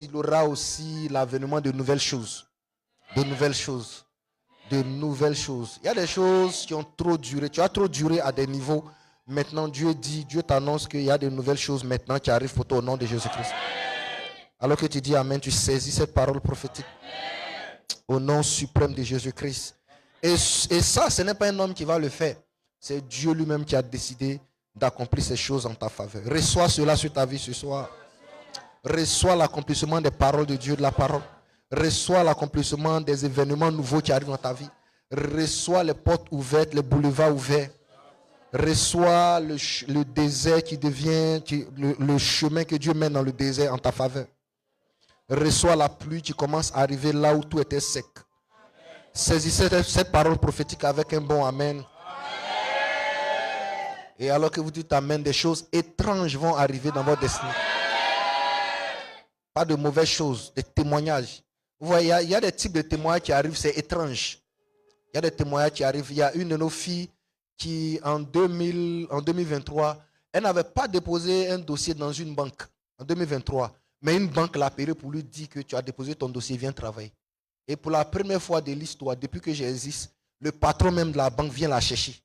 il aura aussi l'avènement de nouvelles choses. De nouvelles choses. De nouvelles choses. Il y a des choses qui ont trop duré. Tu as trop duré à des niveaux. Maintenant, Dieu t'annonce qu'il y a de nouvelles choses maintenant qui arrivent pour toi au nom de Jésus-Christ. Alors que tu dis Amen, tu saisis cette parole prophétique. Au nom suprême de Jésus-Christ. Et ça, ce n'est pas un homme qui va le faire. C'est Dieu lui-même qui a décidé d'accomplir ces choses en ta faveur. Reçois cela sur ta vie ce soir. Reçois l'accomplissement des paroles de Dieu, de la parole. Reçois l'accomplissement des événements nouveaux qui arrivent dans ta vie. Reçois les portes ouvertes, les boulevards ouverts. Reçois le désert qui devient, le chemin que Dieu mène dans le désert en ta faveur. Reçois la pluie qui commence à arriver là où tout était sec. Saisissez cette parole prophétique avec un bon Amen. Et alors que vous dites Amen, des choses étranges vont arriver dans votre destinée. Pas de mauvaises choses, des témoignages. Vous voyez, il y a des types de témoignages qui arrivent, c'est étrange. Il y a des témoignages qui arrivent. Il y a une de nos filles qui, en 2023, elle n'avait pas déposé un dossier dans une banque en 2023. Mais une banque l'a appelé pour lui dire que tu as déposé ton dossier, viens travailler. Et pour la première fois de l'histoire, depuis que j'existe, le patron même de la banque vient la chercher.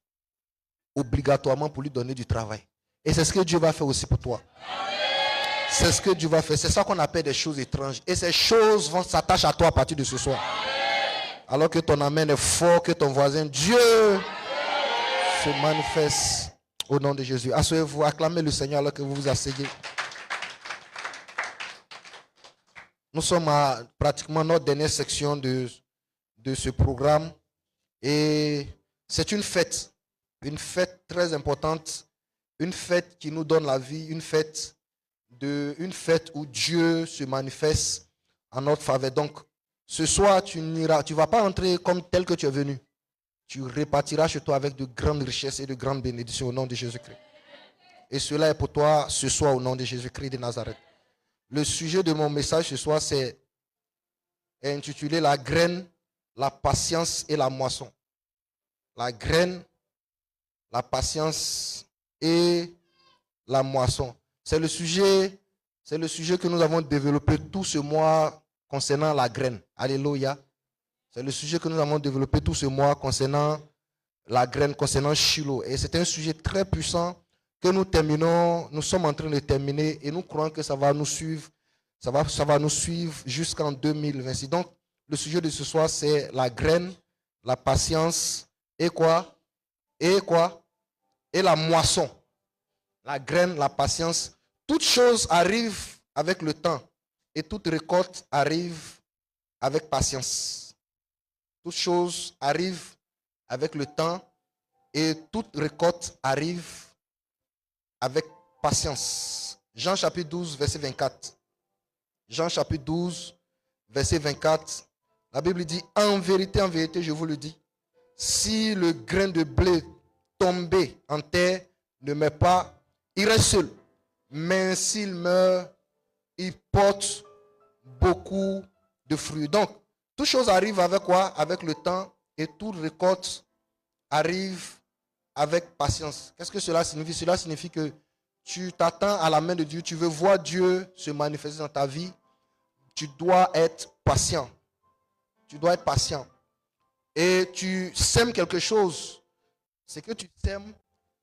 Obligatoirement pour lui donner du travail. Et c'est ce que Dieu va faire aussi pour toi. C'est ce que Dieu va faire. C'est ça qu'on appelle des choses étranges. Et ces choses vont s'attacher à toi à partir de ce soir. Alors que ton amen est fort, que ton voisin, Dieu se manifeste au nom de Jésus. Asseyez-vous, acclamez le Seigneur alors que vous vous asseyez. Nous sommes à pratiquement notre dernière section de ce programme. Et c'est une fête très importante, une fête qui nous donne la vie, une fête où Dieu se manifeste en notre faveur. Donc, ce soir, tu ne vas pas entrer comme tel que tu es venu. Tu repartiras chez toi avec de grandes richesses et de grandes bénédictions au nom de Jésus-Christ. Et cela est pour toi ce soir au nom de Jésus-Christ de Nazareth. Le sujet de mon message ce soir est intitulé « La graine, la patience et la moisson ». La graine, la patience et la moisson. C'est le sujet que nous avons développé tout ce mois concernant la graine. Alléluia. C'est le sujet que nous avons développé tout ce mois concernant la graine, concernant Shiloh. Et c'est un sujet très puissant que nous sommes en train de terminer et nous croyons que ça va nous suivre. Ça va nous suivre jusqu'en 2026. Donc, le sujet de ce soir, c'est la graine, la patience et quoi? Et la moisson. La graine, la patience. Toutes choses arrivent avec le temps et toute récolte arrive avec patience. Toutes choses arrivent avec le temps et toute récolte arrive avec patience. Jean chapitre 12, verset 24. Jean chapitre 12, verset 24. La Bible dit, en vérité, je vous le dis, si le grain de blé tombé en terre ne meurt pas, il reste seul. Mais s'il meurt, il porte beaucoup de fruits. Donc, toute chose arrive avec quoi? Avec le temps, et toute récolte arrive avec patience. Qu'est-ce que cela signifie? Cela signifie que tu t'attends à la main de Dieu, tu veux voir Dieu se manifester dans ta vie, tu dois être patient. Tu dois être patient. Et tu sèmes quelque chose. C'est que tu sèmes,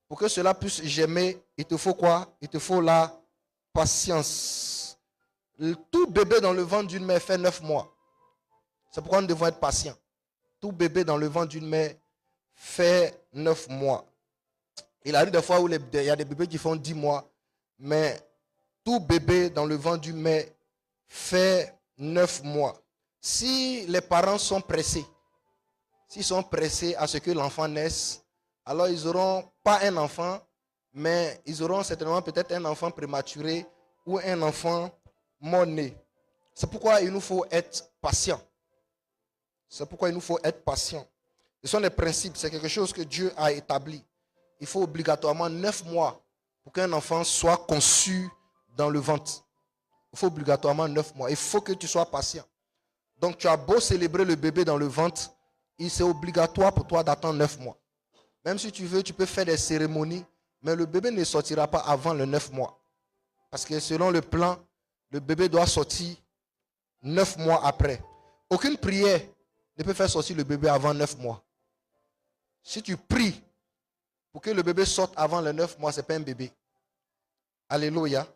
pour que cela puisse germer, il te faut quoi? Il te faut la patience. Tout bébé dans le ventre d'une mère fait 9 mois. C'est pourquoi nous devons être patients. Tout bébé dans le ventre d'une mère fait 9 mois. Il arrive des fois où il y a des bébés qui font 10 mois, mais tout bébé dans le ventre d'une mère fait 9 mois. Si les parents sont pressés, s'ils sont pressés à ce que l'enfant naisse, alors ils n'auront pas un enfant, mais ils auront certainement peut-être un enfant prématuré ou un enfant mort-né. C'est pourquoi il nous faut être patient. C'est pourquoi il nous faut être patient. Ce sont des principes, c'est quelque chose que Dieu a établi. Il faut obligatoirement 9 mois pour qu'un enfant soit conçu dans le ventre. Il faut obligatoirement 9 mois. Il faut que tu sois patient. Donc tu as beau célébrer le bébé dans le ventre, c'est obligatoire pour toi d'attendre 9 mois. Même si tu veux, tu peux faire des cérémonies, mais le bébé ne sortira pas avant le 9 mois. Parce que selon le plan, le bébé doit sortir 9 mois après. Aucune prière ne peut faire sortir le bébé avant 9 mois. Si tu pries pour que le bébé sorte avant les 9 mois, ce n'est pas un bébé. Alléluia.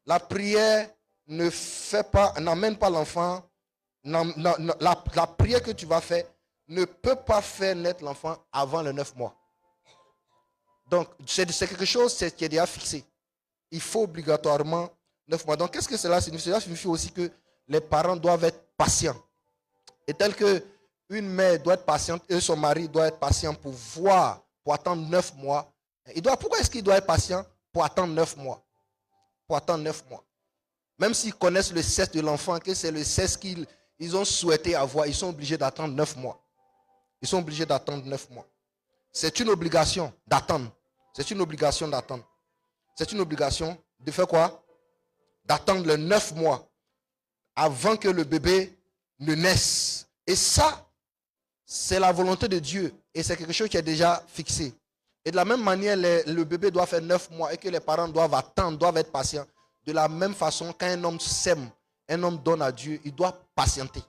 La prière n'amène pas l'enfant. La prière que tu vas faire ne peut pas faire naître l'enfant avant les 9 mois. Donc, c'est quelque chose qui est déjà fixé. Il faut obligatoirement 9 mois. Donc, qu'est-ce que cela signifie? Cela signifie aussi que les parents doivent être patients. Et tel que une mère doit être patiente et son mari doit être patient pour voir, pour attendre 9 mois. Pourquoi est-ce qu'il doit être patient pour attendre 9 mois? Pour attendre 9 mois. Même s'ils connaissent le sexe de l'enfant, que c'est le sexe qu'ils ont souhaité avoir, ils sont obligés d'attendre 9 mois. Ils sont obligés d'attendre 9 mois. C'est une obligation d'attendre. C'est une obligation d'attendre. C'est une obligation de faire quoi? D'attendre les 9 mois avant que le bébé ne naisse. Et ça, c'est la volonté de Dieu. Et c'est quelque chose qui est déjà fixé. Et de la même manière, le bébé doit faire 9 mois et que les parents doivent attendre, doivent être patients. De la même façon, quand un homme sème, un homme donne à Dieu, il doit patienter.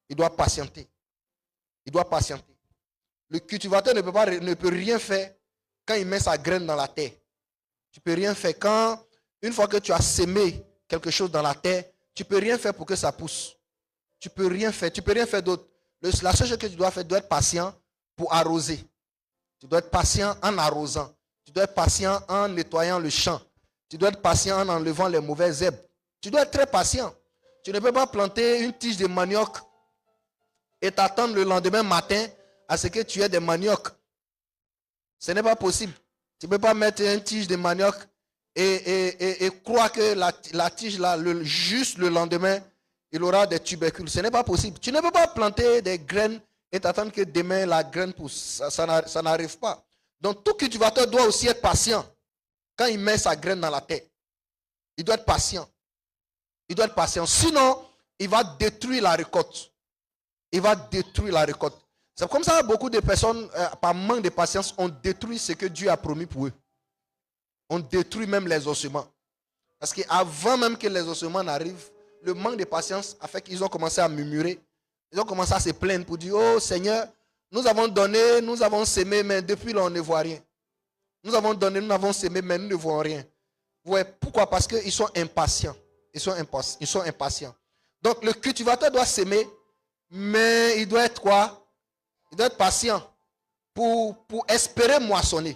Il doit patienter. Il doit patienter. Le cultivateur ne peut rien faire quand il met sa graine dans la terre. Tu ne peux rien faire. Une fois que tu as sémé quelque chose dans la terre, tu ne peux rien faire pour que ça pousse. Tu ne peux rien faire. Tu ne peux rien faire d'autre. La seule chose que tu dois faire, tu dois être patient pour arroser. Tu dois être patient en arrosant. Tu dois être patient en nettoyant le champ. Tu dois être patient en enlevant les mauvaises herbes. Tu dois être très patient. Tu ne peux pas planter une tige de manioc et t'attendre le lendemain matin à ce que tu aies des maniocs. Ce n'est pas possible. Tu ne peux pas mettre une tige de manioc et croire que la tige là, juste le lendemain, il aura des tubercules. Ce n'est pas possible. Tu ne peux pas planter des graines et t'attendre que demain la graine pousse. Ça n'arrive pas. Donc tout cultivateur doit aussi être patient quand il met sa graine dans la terre. Il doit être patient. Il doit être patient. Sinon, il va détruire la récolte. Il va détruire la récolte. C'est comme ça que beaucoup de personnes, par manque de patience, ont détruit ce que Dieu a promis pour eux. On détruit même les ossements. Parce qu'avant même que les ossements n'arrivent, le manque de patience a fait qu'ils ont commencé à murmurer. Ils ont commencé à se plaindre pour dire, oh Seigneur, nous avons donné, nous avons sémé, mais depuis là, on ne voit rien. Nous avons donné, nous avons sémé, mais nous ne voyons rien. Vous voyez, pourquoi? Parce qu'ils sont impatients. Ils sont impatients. Donc, le cultivateur doit s'aimer, mais il doit être quoi? Il doit être patient pour espérer moissonner.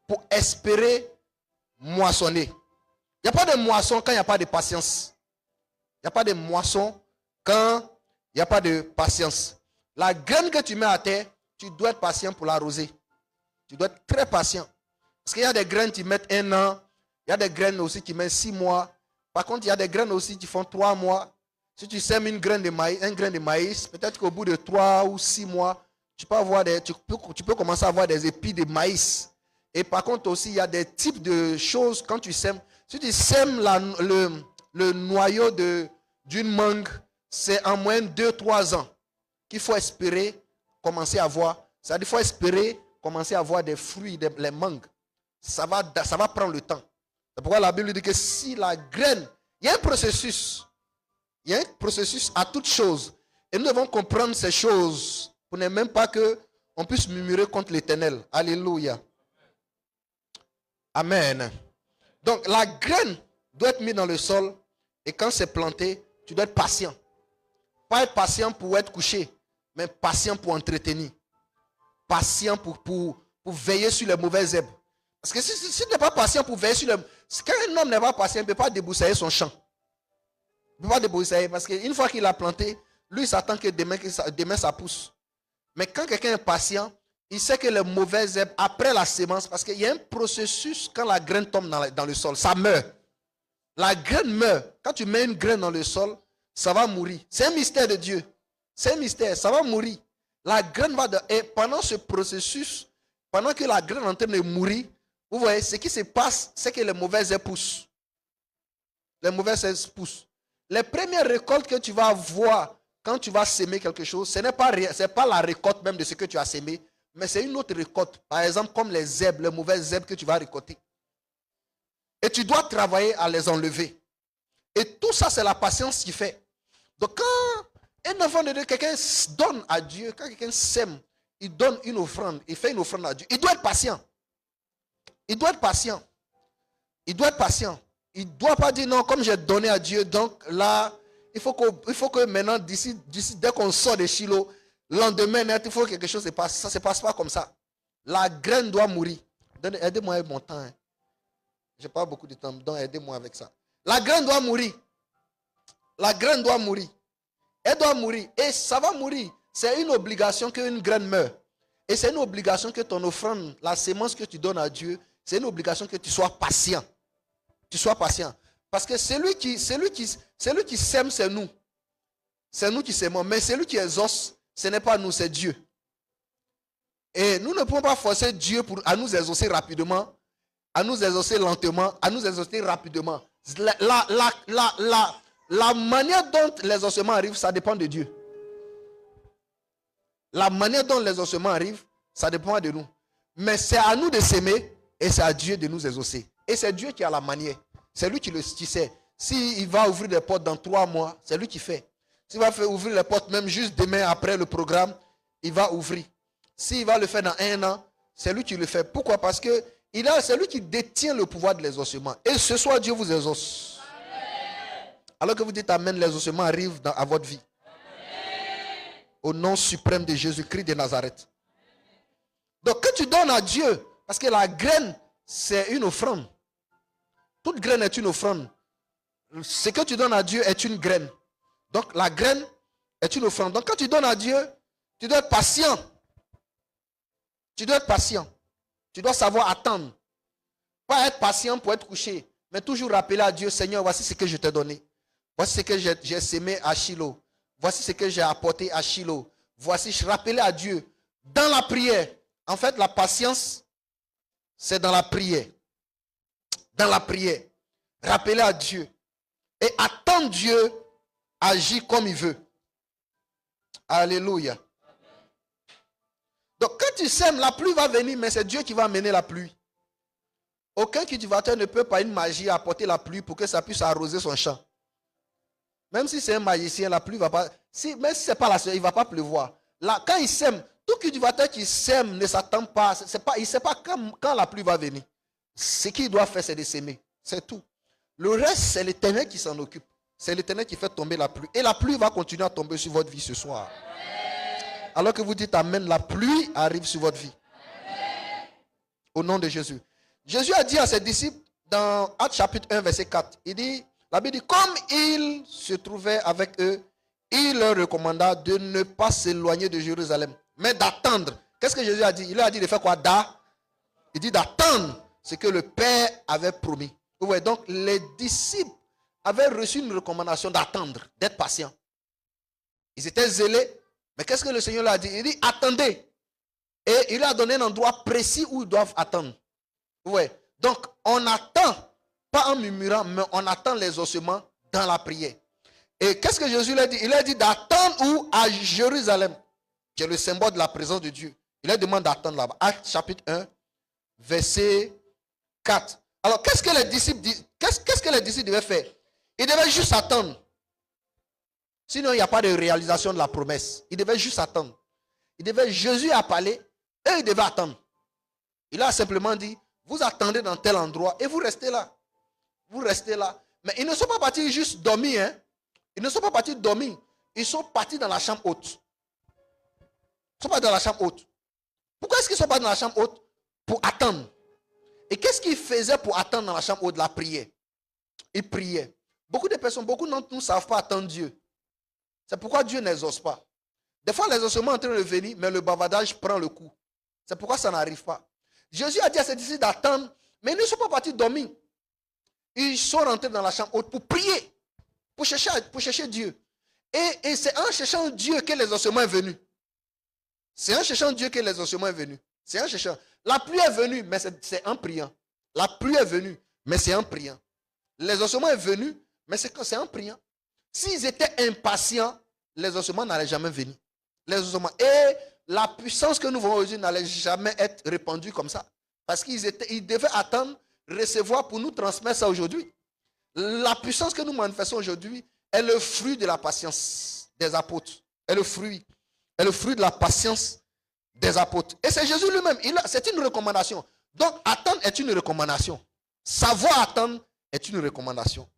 Pour espérer moissonner. Il n'y a pas de moisson quand il n'y a pas de patience. Il n'y a pas de moisson quand il n'y a pas de patience. La graine que tu mets à terre, tu dois être patient pour l'arroser. Tu dois être très patient. Parce qu'il y a des graines qui mettent 1 an. Il y a des graines aussi qui mettent 6 mois. Par contre, il y a des graines aussi qui font 3 mois. Si tu sèmes un grain de maïs, peut-être qu'au bout de 3 ou 6 mois, tu peux commencer à avoir des épis de maïs. Et par contre aussi, il y a des types de choses quand tu sèmes. Si tu sèmes le noyau d'une mangue, c'est en moyenne 2-3 ans qu'il faut espérer commencer à voir. C'est-à-dire qu'il faut espérer commencer à voir des fruits, les mangues. Ça va prendre le temps. C'est pourquoi la Bible dit que si la graine, il y a un processus. Il y a un processus à toute chose. Et nous devons comprendre ces choses pour ne même pas qu'on puisse murmurer contre l'Éternel. Alléluia. Amen. Donc la graine doit être mise dans le sol et quand c'est planté, tu dois être patient. Pas être patient pour être couché, mais patient pour entretenir. Patient pour veiller sur les mauvaises herbes. Parce que si tu n'es pas patient pour veiller sur les... Quand un homme n'est pas patient, il ne peut pas débroussailler son champ. Il ne peut pas débroussailler parce qu'une fois qu'il a planté, lui il s'attend que demain ça pousse. Mais quand quelqu'un est patient, il sait que les mauvaises herbes, après la sémence, parce qu'il y a un processus quand la graine tombe dans le sol, ça meurt. La graine meurt. Quand tu mets une graine dans le sol, ça va mourir. C'est un mystère de Dieu. C'est un mystère, ça va mourir. La graine va... Et pendant ce processus, pendant que la graine est en train de mourir, vous voyez, ce qui se passe, c'est que les mauvaises herbes poussent. Les mauvaises herbes poussent. Les premières récoltes que tu vas avoir quand tu vas s'aimer quelque chose, ce n'est pas la récolte même de ce que tu as sémé, mais c'est une autre récolte. Par exemple, comme les herbes, les mauvaises herbes que tu vas récolter. Et tu dois travailler à les enlever. Et tout ça, c'est la patience qui fait. Donc quand un enfant de Dieu, quelqu'un donne à Dieu, quand quelqu'un sème, il donne une offrande, il fait une offrande à Dieu, il doit être patient. Il doit être patient. Il doit être patient. Il ne doit pas dire non, comme j'ai donné à Dieu, donc là, il faut que maintenant, d'ici, dès qu'on sort de Shiloh, le lendemain, il faut que quelque chose se passe. Ça ne se passe pas comme ça. La graine doit mourir. Aidez-moi avec mon temps. Hein. Je n'ai pas beaucoup de temps, donc aidez-moi avec ça. La graine doit mourir. La graine doit mourir. Elle doit mourir. Et ça va mourir. C'est une obligation qu'une graine meure. Et c'est une obligation que ton offrande, la sémence que tu donnes à Dieu, c'est une obligation que tu sois patient. Tu sois patient. Parce que celui qui sème, c'est nous. C'est nous qui s'aimons. Mais celui qui exauce, ce n'est pas nous, c'est Dieu. Et nous ne pouvons pas forcer Dieu à nous exaucer rapidement, à nous exaucer lentement, à nous exaucer rapidement. La manière dont l'exaucement arrive, ça dépend de Dieu. La manière dont l'exaucement arrive, ça dépend de nous. Mais c'est à nous de s'aimer et c'est à Dieu de nous exaucer. Et c'est Dieu qui a la manière. C'est lui qui sait. S'il va ouvrir les portes dans 3 mois, c'est lui qui fait. S'il va faire ouvrir les portes même juste demain après le programme, il va ouvrir. S'il va le faire dans 1 an, c'est lui qui le fait. Pourquoi? Parce que c'est lui qui détient le pouvoir de l'exaucement. Et ce soir, Dieu vous exauce. Amen. Alors que vous dites Amen, l'exaucement arrive à votre vie. Amen. Au nom suprême de Jésus-Christ de Nazareth. Donc, quand tu donnes à Dieu, parce que la graine, c'est une offrande. Toute graine est une offrande. Ce que tu donnes à Dieu est une graine. Donc, la graine est une offrande. Donc, quand tu donnes à Dieu, tu dois être patient. Tu dois être patient. Tu dois savoir attendre. Pas être patient pour être couché, mais toujours rappeler à Dieu, Seigneur, voici ce que je t'ai donné. Voici ce que j'ai sémé à Shiloh. Voici ce que j'ai apporté à Shiloh. Voici, je rappelais à Dieu. Dans la prière. En fait, la patience, c'est dans la prière. Dans la prière. Rappeler à Dieu. Et attendre Dieu agir comme il veut. Alléluia. Donc quand tu sèmes, la pluie va venir, mais c'est Dieu qui va amener la pluie. Aucun cultivateur ne peut par une magie apporter la pluie pour que ça puisse arroser son champ. Même si c'est un magicien, la pluie ne va pas... Même si ce n'est pas la seule, il ne va pas pleuvoir. Là, quand il sème, tout cultivateur qui sème ne s'attend pas, il ne sait pas quand la pluie va venir. Ce qu'il doit faire, c'est de s'aimer. C'est tout. Le reste, c'est l'Éternel qui s'en occupe. C'est l'Éternel qui fait tomber la pluie. Et la pluie va continuer à tomber sur votre vie ce soir. Alors que vous dites Amen, la pluie arrive sur votre vie. Amen. Au nom de Jésus. Jésus a dit à ses disciples dans Actes chapitre 1, verset 4, la Bible dit, comme il se trouvait avec eux, il leur recommanda de ne pas s'éloigner de Jérusalem, mais d'attendre. Qu'est-ce que Jésus a dit? Il leur a dit de faire quoi? Il dit d'attendre ce que le Père avait promis. Vous voyez, donc les disciples avaient reçu une recommandation d'attendre, d'être patients. Ils étaient zélés. Mais qu'est-ce que le Seigneur leur a dit? Il dit, attendez. Et il leur a donné un endroit précis où ils doivent attendre. Ouais. Donc, on attend, pas en murmurant, mais on attend les ossements dans la prière. Et qu'est-ce que Jésus leur a dit? Il leur a dit d'attendre où? À Jérusalem, qui est le symbole de la présence de Dieu. Il leur demande d'attendre là-bas. Actes chapitre 1, verset 4. Alors, qu'est-ce que les disciples disent? Qu'est-ce que les disciples devaient faire? Ils devaient juste attendre. Sinon, il n'y a pas de réalisation de la promesse. Il devait juste attendre. Jésus a parlé et il devait attendre. Il a simplement dit, vous attendez dans tel endroit et vous restez là. Vous restez là. Mais ils ne sont pas partis juste dormir. Hein? Ils ne sont pas partis dormir. Ils sont partis dans la chambre haute. Ils sont pas dans la chambre haute. Pourquoi est-ce qu'ils sont pas dans la chambre haute? Pour attendre. Et qu'est-ce qu'ils faisaient pour attendre dans la chambre haute? La prière. Ils priaient. Beaucoup de personnes, beaucoup d'entre nous ne savent pas attendre Dieu. C'est pourquoi Dieu n'exauce pas. Des fois, l'exaucement est en train de venir, mais le bavardage prend le coup. C'est pourquoi ça n'arrive pas. Jésus a dit à ses disciples d'attendre, mais ils ne sont pas partis dormir. Ils sont rentrés dans la chambre haute pour prier, pour chercher Dieu. Et c'est en cherchant Dieu que l'exaucement est venu. C'est en cherchant Dieu que l'exaucement est venu. C'est en cherchant. La pluie est venue, mais c'est en priant. La pluie est venue, mais c'est en priant. L'exaucement est venu, mais c'est en priant. S'ils étaient impatients, les ossements n'allaient jamais venir. Les ossements. Et la puissance que nous voyons aujourd'hui n'allait jamais être répandue comme ça. Parce qu'ils devaient attendre, recevoir pour nous transmettre ça aujourd'hui. La puissance que nous manifestons aujourd'hui est le fruit de la patience des apôtres. Est le fruit de la patience des apôtres. Et c'est Jésus lui-même. C'est une recommandation. Donc, attendre est une recommandation. Savoir attendre est une recommandation.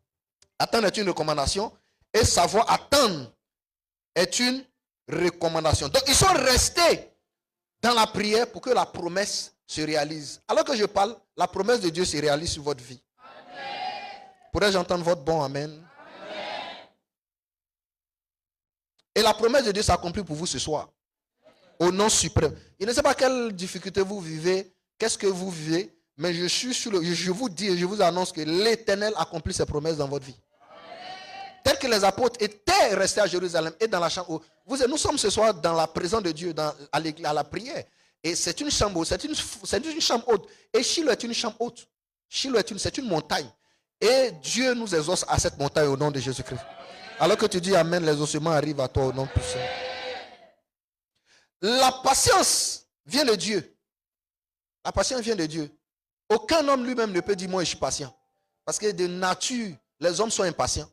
Attendre est une recommandation. Et savoir attendre est une recommandation. Donc, ils sont restés dans la prière pour que la promesse se réalise. Alors que je parle, la promesse de Dieu se réalise sur votre vie. Pourrais-je entendre votre bon amen? Amen. Et la promesse de Dieu s'accomplit pour vous ce soir. Au nom suprême. Je ne sais pas quelle difficulté vous vivez, qu'est-ce que vous vivez, mais je vous dis et je vous annonce que l'Éternel accomplit ses promesses dans votre vie. Amen. Tel que les apôtres étaient restés à Jérusalem et dans la chambre haute. Nous sommes ce soir dans la présence de Dieu, à la prière. Et c'est une chambre haute, c'est une chambre haute. Et Shiloh est une chambre haute. Shiloh c'est une montagne. Et Dieu nous exauce à cette montagne au nom de Jésus-Christ. Alors que tu dis Amen, les ossements arrivent à toi au nom puissant. La patience vient de Dieu. La patience vient de Dieu. Aucun homme lui-même ne peut dire moi je suis patient. Parce que de nature, les hommes sont impatients.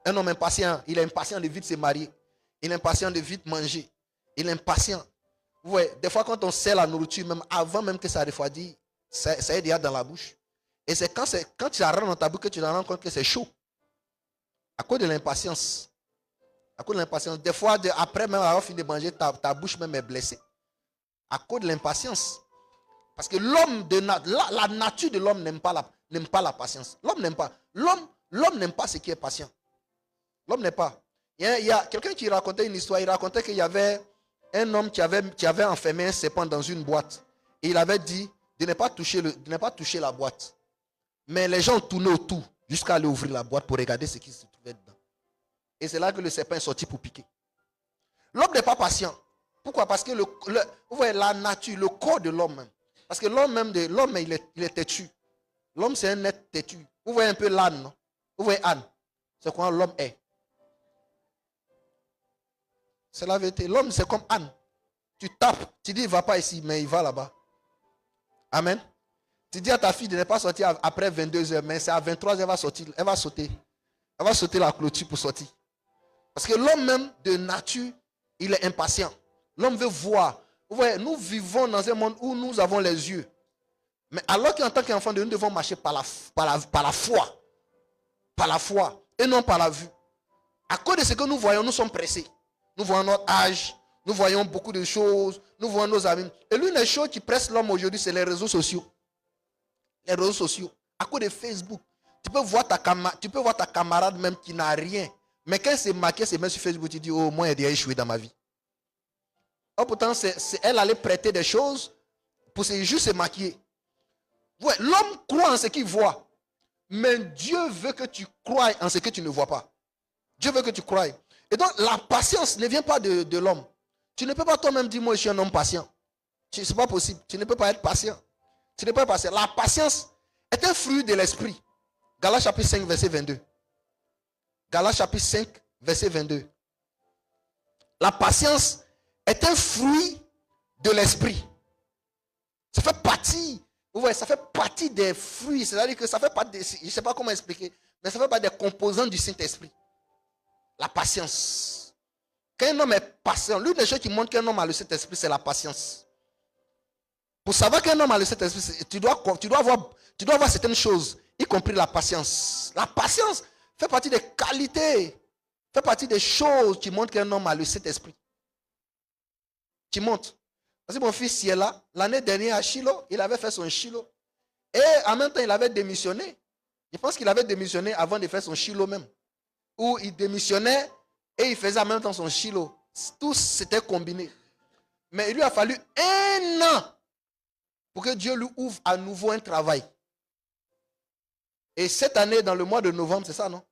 Un homme impatient, il est impatient de vite se marier. Il est impatient de vite manger. Il est impatient. Ouais, des fois quand on sert la nourriture, même avant même que ça refroidisse, ça est déjà dans la bouche. Et c'est quand tu la rentres dans ta bouche que tu te rends compte que c'est chaud. À cause de l'impatience. À cause de l'impatience. Des fois, après même avoir fini de manger, ta bouche même est blessée. À cause de l'impatience. Parce que la nature de l'homme n'aime pas la patience. L'homme n'aime pas. L'homme n'aime pas ce qui est patient. L'homme n'aime pas. Il y a quelqu'un qui racontait une histoire. Il racontait qu'il y avait un homme qui avait enfermé un serpent dans une boîte. Et il avait dit de ne pas toucher la boîte. Mais les gens tournaient autour jusqu'à aller ouvrir la boîte pour regarder ce qui se trouvait dedans. Et c'est là que le serpent est sorti pour piquer. L'homme n'est pas patient. Pourquoi? Parce que vous voyez, la nature, le corps de l'homme même. Parce que l'homme il est têtu. L'homme c'est un être têtu. Vous voyez un peu l'âne, non? Vous voyez Anne. C'est quoi l'homme est. C'est la vérité. L'homme c'est comme Anne. Tu tapes, tu dis il ne va pas ici, mais il va là-bas. Amen. Tu dis à ta fille de ne pas sortir après 22h, mais c'est à 23h, elle va sauter. Elle va sauter la clôture pour sortir. Parce que l'homme même, de nature, il est impatient. L'homme veut voir. Vous voyez, nous vivons dans un monde où nous avons les yeux. Mais alors qu'en tant qu'enfant de Dieu, nous devons marcher par la foi. Par la foi. Et non par la vue. À cause de ce que nous voyons, nous sommes pressés. Nous voyons notre âge. Nous voyons beaucoup de choses. Nous voyons nos amis. Et l'une des choses qui pressent l'homme aujourd'hui, c'est les réseaux sociaux. Les réseaux sociaux. À cause de Facebook. Tu peux voir ta camarade même qui n'a rien. Mais quand c'est marqué, c'est même sur Facebook, tu dis, oh, moi, j'ai échoué dans ma vie. Oh, pourtant, elle allait prêter des choses pour juste se maquiller. Ouais, l'homme croit en ce qu'il voit. Mais Dieu veut que tu croies en ce que tu ne vois pas. Dieu veut que tu croies. Et donc, la patience ne vient pas de l'homme. Tu ne peux pas toi-même dire, moi, je suis un homme patient. Ce n'est pas possible. Tu ne peux pas être patient. Tu ne peux pas être patient. La patience est un fruit de l'esprit. Galates chapitre 5, verset 22. Galates chapitre 5, verset 22. La patience est un fruit de l'esprit. Ça fait partie, vous voyez, ça fait partie des fruits. C'est-à-dire que ça fait partie, je ne sais pas comment expliquer, mais ça fait partie des composants du Saint-Esprit. La patience. Quand un homme est patient, l'une des choses qui montre qu'un homme a le Saint-Esprit, c'est la patience. Pour savoir qu'un homme a le Saint-Esprit, tu dois avoir certaines choses, y compris la patience. La patience fait partie des qualités, fait partie des choses qui montrent qu'un homme a le Saint-Esprit. Qui montre. Parce que mon fils y est là, l'année dernière à Shiloh, il avait fait son Shiloh. Et en même temps, il avait démissionné. Je pense qu'il avait démissionné avant de faire son Shiloh même. Où il démissionnait et il faisait en même temps son Shiloh. Tout s'était combiné. Mais il lui a fallu 1 an pour que Dieu lui ouvre à nouveau un travail. Et cette année, dans le mois de novembre, c'est ça, non?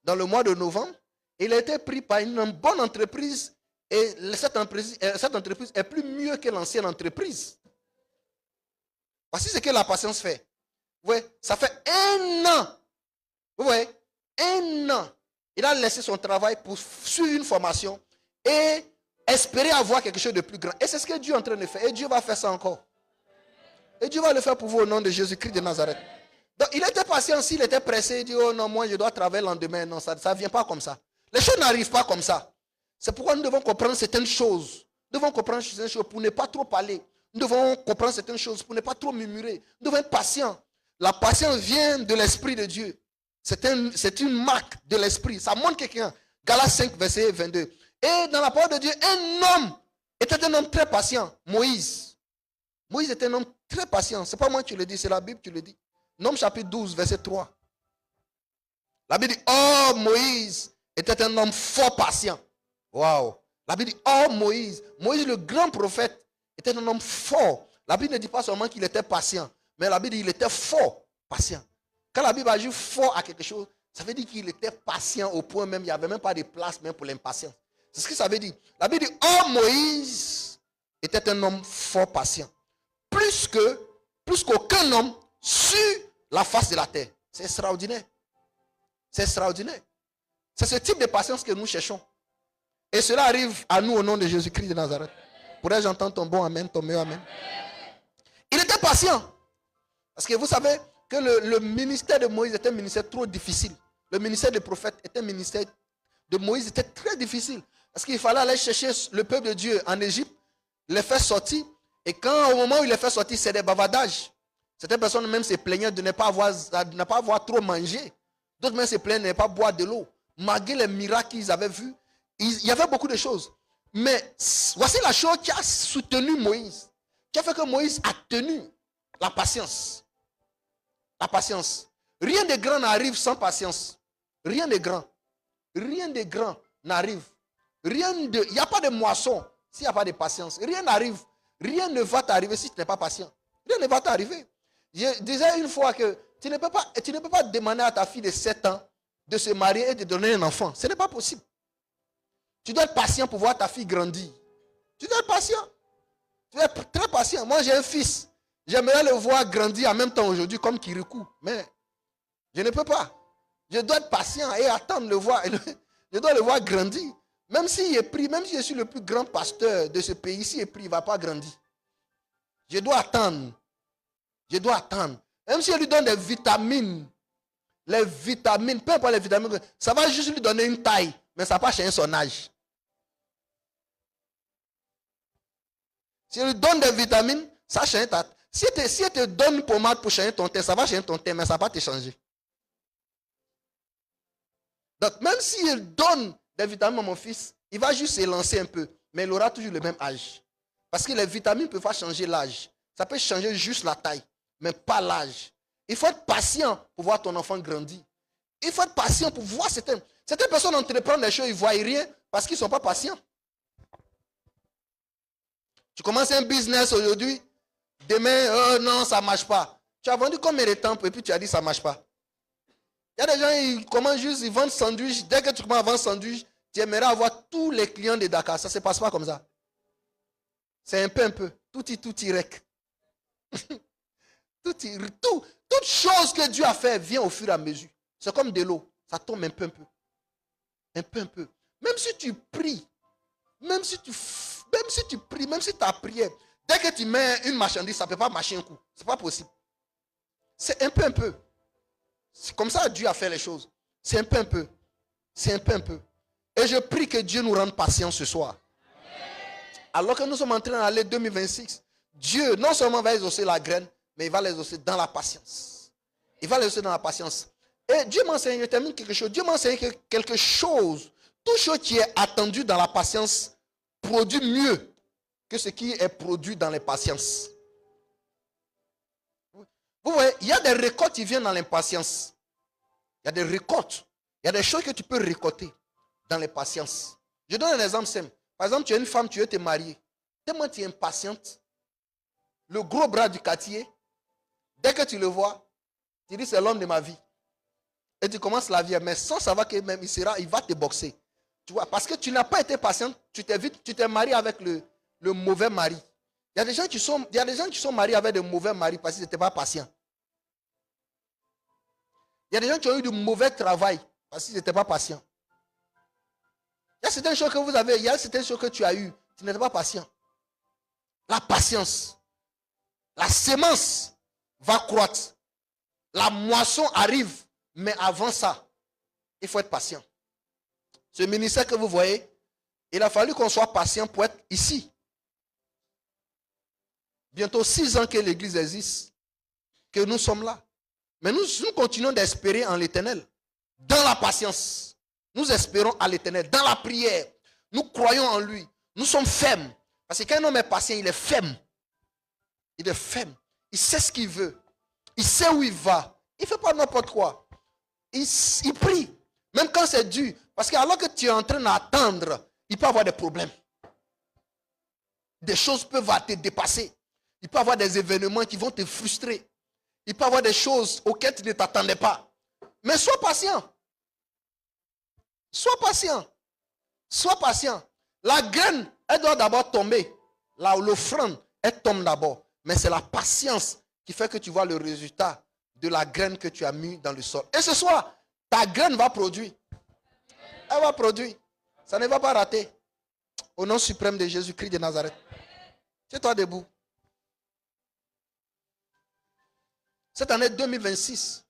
Dans le mois de novembre, il a été pris par une bonne entreprise. Et cette entreprise est plus mieux que l'ancienne entreprise. Voici ce que la patience fait. Vous voyez, ça fait 1 an. Vous voyez, 1 an. Il a laissé son travail pour suivre une formation et espérer avoir quelque chose de plus grand. Et c'est ce que Dieu est en train de faire. Et Dieu va faire ça encore. Et Dieu va le faire pour vous au nom de Jésus-Christ de Nazareth. Donc, il était patient. S'il était pressé, il dit, oh non, moi, je dois travailler le lendemain. Non, ça ne vient pas comme ça. Les choses n'arrivent pas comme ça. C'est pourquoi nous devons comprendre certaines choses. Nous devons comprendre certaines choses pour ne pas trop parler. Nous devons comprendre certaines choses pour ne pas trop murmurer. Nous devons être patients. La patience vient de l'Esprit de Dieu. C'est une marque de l'Esprit. Ça montre quelqu'un. Galates 5, verset 22. Et dans la parole de Dieu, un homme était un homme très patient. Moïse. Moïse était un homme très patient. Ce n'est pas moi qui le dis, c'est la Bible qui le dit. Nombre chapitre 12, verset 3. La Bible dit, oh Moïse était un homme fort patient. Waouh. La Bible dit, oh Moïse. Moïse, le grand prophète, était un homme fort. La Bible ne dit pas seulement qu'il était patient, mais la Bible dit qu'il était fort patient. Quand la Bible ajoute fort à quelque chose, ça veut dire qu'il était patient au point même, il n'y avait même pas de place même pour l'impatience. C'est ce que ça veut dire. La Bible dit, oh Moïse était un homme fort patient. Plus qu'aucun homme sur la face de la terre. C'est extraordinaire. C'est extraordinaire. C'est ce type de patience que nous cherchons. Et cela arrive à nous au nom de Jésus-Christ de Nazareth. Pourrais-je entendre ton bon amen, ton meilleur amen? Il était patient. Parce que vous savez que le ministère de Moïse était un ministère trop difficile. Le ministère des prophètes était un ministère de Moïse était très difficile. Parce qu'il fallait aller chercher le peuple de Dieu en Égypte, les faire sortir. Et quand au moment où il les fait sortir, c'est des bavardages. Certaines personnes même se plaignaient de ne pas avoir trop mangé. D'autres même se plaignaient de ne pas boire de l'eau. Malgré les miracles qu'ils avaient vus, il y avait beaucoup de choses. Mais voici la chose qui a soutenu Moïse. Qui a fait que Moïse a tenu la patience. La patience. Rien de grand n'arrive sans patience. Rien de grand. Rien de grand n'arrive. Il n'y a pas de moisson s'il n'y a pas de patience. Rien n'arrive. Rien ne va t'arriver si tu n'es pas patient. Rien ne va t'arriver. Je disais une fois que tu ne peux pas demander à ta fille de 7 ans de se marier et de donner un enfant. Ce n'est pas possible. Tu dois être patient pour voir ta fille grandir. Tu dois être patient. Tu dois être très patient. Moi, j'ai un fils. J'aimerais le voir grandir en même temps aujourd'hui comme Kirikou. Mais je ne peux pas. Je dois être patient et attendre le voir. Je dois le voir grandir. Même s'il est pris, même si je suis le plus grand pasteur de ce pays, s'il est pris, il ne va pas grandir. Je dois attendre. Je dois attendre. Même si je lui donne des vitamines, les vitamines, peu importe les vitamines, ça va juste lui donner une taille, mais ça ne va pas changer son âge. Si je lui donne des vitamines, ça change ta taille. Si elle te donne une pommade pour changer ton teint, ça va changer ton teint, mais ça ne va pas te changer. Donc, même s'il donne des vitamines à mon fils, il va juste s'élancer un peu, mais il aura toujours le même âge. Parce que les vitamines ne peuvent pas changer l'âge. Ça peut changer juste la taille, mais pas l'âge. Il faut être patient pour voir ton enfant grandir. Il faut être patient pour voir certaines personnes entreprennent des choses, ils ne voient rien parce qu'ils ne sont pas patients. Tu commences un business aujourd'hui, demain, oh non, ça ne marche pas. Tu as vendu combien de temps et puis tu as dit ça ne marche pas. Il y a des gens, ils commencent juste, ils vendent sandwich. Dès que tu commences à vendre sandwich, tu aimerais avoir tous les clients de Dakar. Ça ne se passe pas comme ça. C'est un peu. Tout rec. Toute chose que Dieu a fait vient au fur et à mesure. C'est comme de l'eau. Ça tombe un peu. Un peu. Même si tu pries, même si pries, même si tu as prié, dès que tu mets une marchandise, ça ne peut pas marcher un coup. Ce n'est pas possible. C'est un peu. C'est comme ça que Dieu a fait les choses. C'est un peu. C'est un peu. Et je prie que Dieu nous rende patients ce soir. Alors que nous sommes en train d'aller 2026, Dieu non seulement va exaucer la graine, mais il va l'exaucer dans la patience. Il va l'exaucer dans la patience. Et Dieu m'enseigne, je termine quelque chose. Dieu m'enseigne que quelque chose, toute chose qui est attendue dans la patience, produit mieux que ce qui est produit dans l'impatience. Vous voyez, il y a des récoltes qui viennent dans l'impatience. Il y a des récoltes. Il y a des choses que tu peux récolter dans l'impatience. Je donne un exemple simple. Par exemple, tu es une femme, tu veux te marier. Tellement tu es impatiente. Le gros bras du quartier, dès que tu le vois, tu dis c'est l'homme de ma vie. Et tu commences la vie. Mais sans savoir que même il va te boxer. Tu vois, parce que tu n'as pas été patiente, tu t'es marié avec le mauvais mari. Il y a des gens qui sont mariés avec de mauvais maris parce qu'ils n'étaient pas patients. Il y a des gens qui ont eu du mauvais travail parce qu'ils n'étaient pas patients. Il y a certaines choses que vous avez, il y a certaines choses que tu as eues, tu n'étais pas patient. La patience, la sémence va croître. La moisson arrive, mais avant ça, il faut être patient. Ce ministère que vous voyez, il a fallu qu'on soit patient pour être ici. Bientôt 6 ans que l'église existe, que nous sommes là. Mais nous continuons d'espérer en l'Éternel. Dans la patience. Nous espérons à l'Éternel. Dans la prière. Nous croyons en lui. Nous sommes fermes. Parce que quand un homme est patient, il est ferme. Il est ferme. Il sait ce qu'il veut. Il sait où il va. Il ne fait pas n'importe quoi. Il prie. Même quand c'est dur. Parce que alors que tu es en train d'attendre, il peut y avoir des problèmes. Des choses peuvent te dépasser. Il peut y avoir des événements qui vont te frustrer. Il peut y avoir des choses auxquelles tu ne t'attendais pas. Mais sois patient. Sois patient. Sois patient. La graine, elle doit d'abord tomber. L'offrande, elle tombe d'abord. Mais c'est la patience qui fait que tu vois le résultat de la graine que tu as mis dans le sol. Et ce soir, ta graine va produire. Elle va produire. Ça ne va pas rater. Au nom suprême de Jésus-Christ de Nazareth. Tiens-toi debout. Cette année 2026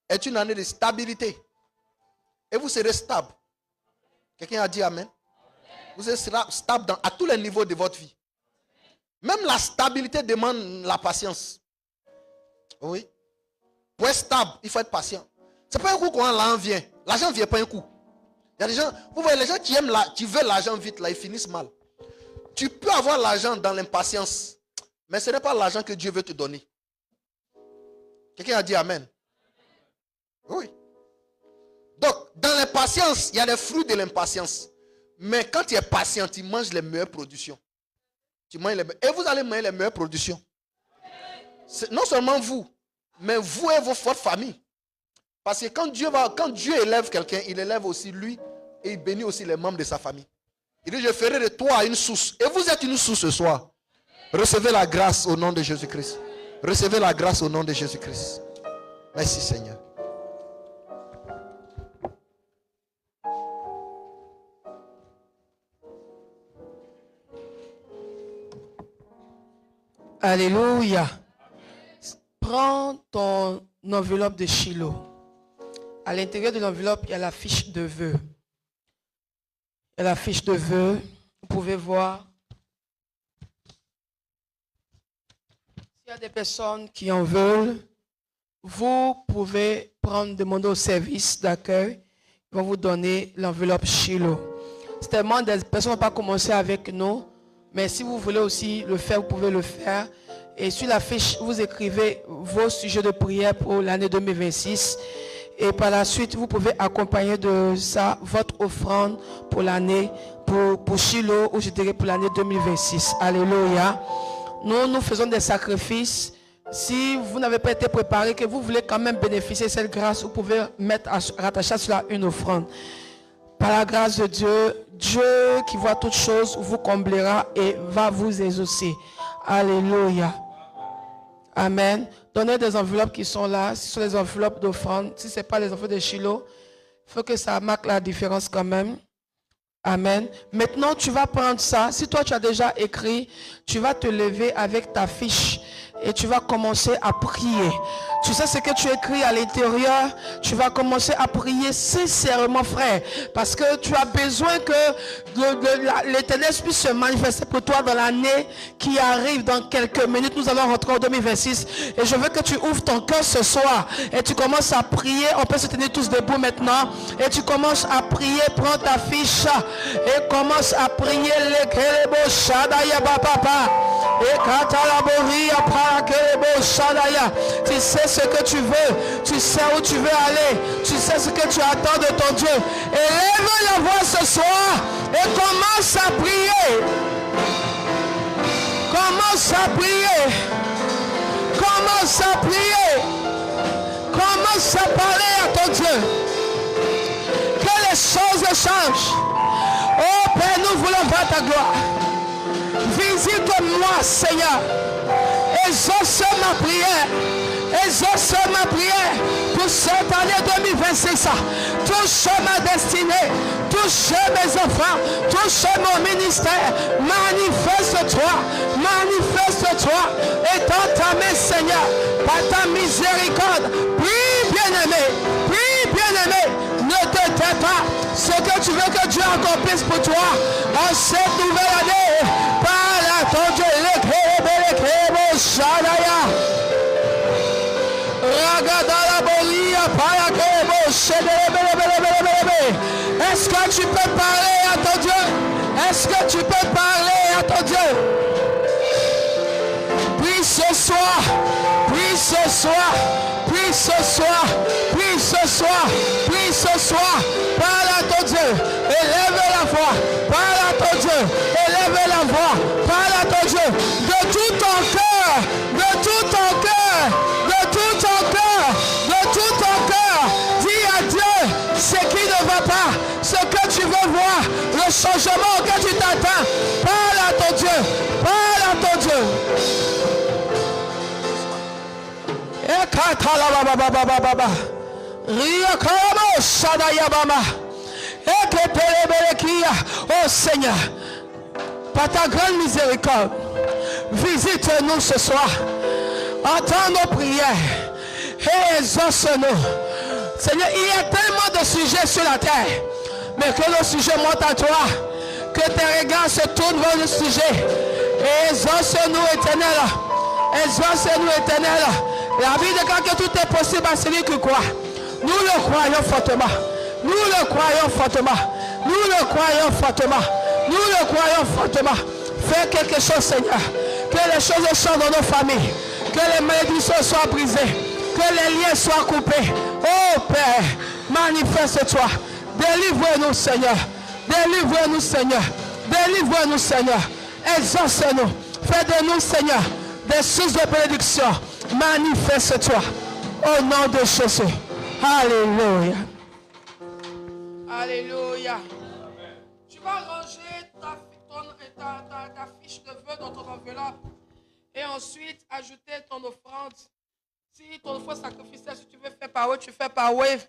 est une année de stabilité. Et vous serez stable. Quelqu'un a dit amen. Vous serez stable à tous les niveaux de votre vie. Même la stabilité demande la patience. Oui. Pour être stable, il faut être patient. Ce n'est pas un coup quand l'argent vient. L'argent ne vient pas un coup. Il y a des gens, vous voyez, les gens qui veulent l'argent vite, là, ils finissent mal. Tu peux avoir l'argent dans l'impatience, mais ce n'est pas l'argent que Dieu veut te donner. Quelqu'un a dit amen. Oui. Donc, dans l'impatience, il y a des fruits de l'impatience. Mais quand tu es patient, tu manges les meilleures productions. Tu manges et vous allez manger les meilleures productions. Non seulement vous, mais vous et votre famille. Parce que quand Dieu élève quelqu'un, il élève aussi lui et il bénit aussi les membres de sa famille. Il dit, je ferai de toi une source. Et vous êtes une source ce soir. Recevez la grâce au nom de Jésus-Christ. Recevez la grâce au nom de Jésus-Christ. Merci Seigneur. Alléluia. Prends ton enveloppe de Shiloh. À l'intérieur de l'enveloppe, il y a la fiche de vœux. Il y a la fiche de vœux. Vous pouvez voir. S'il y a des personnes qui en veulent, vous pouvez demander au service d'accueil. Ils vont vous donner l'enveloppe Shiloh. C'est tellement des personnes ne vont pas commencer avec nous. Mais si vous voulez aussi le faire, vous pouvez le faire. Et sur la fiche, vous écrivez vos sujets de prière pour l'année 2026. Et par la suite, vous pouvez accompagner de ça votre offrande pour l'année, pour Shiloh, ou je dirais pour l'année 2026. Alléluia. Nous faisons des sacrifices. Si vous n'avez pas été préparé, que vous voulez quand même bénéficier de cette grâce, vous pouvez rattacher à cela une offrande. Par la grâce de Dieu, Dieu qui voit toutes choses vous comblera et va vous exaucer. Alléluia. Amen. Donnez des enveloppes qui sont là. Ce sont les enveloppes d'offrande. Si ce n'est pas les enveloppes de Shiloh, il faut que ça marque la différence quand même. Amen. Maintenant, tu vas prendre ça. Si toi, tu as déjà écrit, tu vas te lever avec ta fiche et tu vas commencer à prier. Tu sais ce que tu écris à l'intérieur. Tu vas commencer à prier sincèrement, frère. Parce que tu as besoin que l'Éternel puisse se manifester pour toi dans l'année qui arrive dans quelques minutes. Nous allons rentrer en 2026. Et je veux que tu ouvres ton cœur ce soir. Et tu commences à prier. On peut se tenir tous debout maintenant. Et tu commences à prier. Prends ta fiche. Et commence à prier. Tu sais ce que tu veux, tu sais où tu veux aller, tu sais ce que tu attends de ton Dieu. Élève la voix ce soir et commence à prier. Commence à prier. Commence à prier. Commence à parler à ton Dieu. Que les choses changent. Oh Père, nous voulons voir ta gloire. Visite-moi, Seigneur. Exauce ma prière. Exauce ma prière pour cette année 2026. Touche ma destinée. Touche mes enfants. Touche mon ministère. Manifeste-toi. Manifeste-toi. Étends ta main, Seigneur, par ta miséricorde. Prie, bien-aimé. Prie, bien-aimé. Ne te tais pas. Ce que tu veux que Dieu accomplisse pour toi en cette nouvelle année. Parle à ton Dieu. Est-ce que tu peux parler à ton Dieu? Est-ce que tu peux parler à ton Dieu? Prie ce soir, prie ce soir, prie ce soir, prie ce soir, prie ce soir. Parle à ton Dieu, élève la voix. Parle à ton Dieu, élève la voix. Parle à ton Dieu de tout ton cœur, de tout ton cœur, de tout ton cœur, de tout ton cœur. Dis à Dieu ce qui ne va pas, ce que tu veux voir, le changement auquel tu t'attends. Parle à ton Dieu, parle à ton Dieu. Oh Seigneur, par ta grande miséricorde, visite-nous ce soir. Entends nos prières et exauce-nous. Seigneur, il y a tellement de sujets sur la terre, mais que le sujet monte à toi, que tes regards se tournent vers le sujet. Et exauce-nous, Éternel. Exauce-nous, Éternel. La vie déclare que tout est possible à celui qui croit. Nous le croyons fortement. Nous le croyons fortement. Nous le croyons fortement. Nous le croyons fortement. Fais quelque chose, Seigneur. Que les choses changent dans nos familles. Que les malédictions soient brisées. Que les liens soient coupés. Oh Père, manifeste-toi. Délivre-nous, Seigneur. Délivre-nous, Seigneur. Délivre-nous, Seigneur. Exauce-nous. Fais de nous, Seigneur, des sources de bénédiction. Manifeste-toi. Au nom de Jésus. Alléluia. Alléluia. Tu vas ranger ta fiche de vœux dans ton enveloppe et ensuite ajouter ton offrande. Si ton offrande sacrificielle, si tu veux faire par wave, tu fais par wave.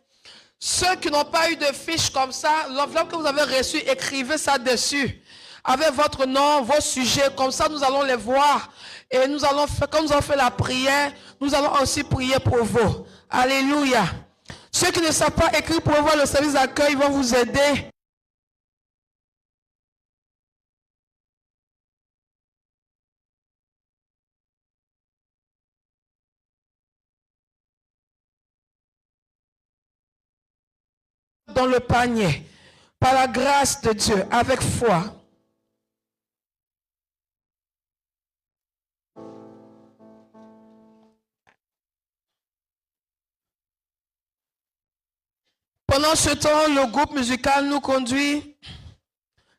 Ceux qui n'ont pas eu de fiche comme ça, l'enveloppe que vous avez reçue, écrivez ça dessus. Avec votre nom, vos sujets, comme ça nous allons les voir. Et nous allons faire, comme nous avons fait la prière, nous allons aussi prier pour vous. Alléluia. Ceux qui ne savent pas écrire pour voir le service d'accueil vont vous aider. Dans le panier, par la grâce de Dieu, avec foi. Pendant ce temps, le groupe musical nous conduit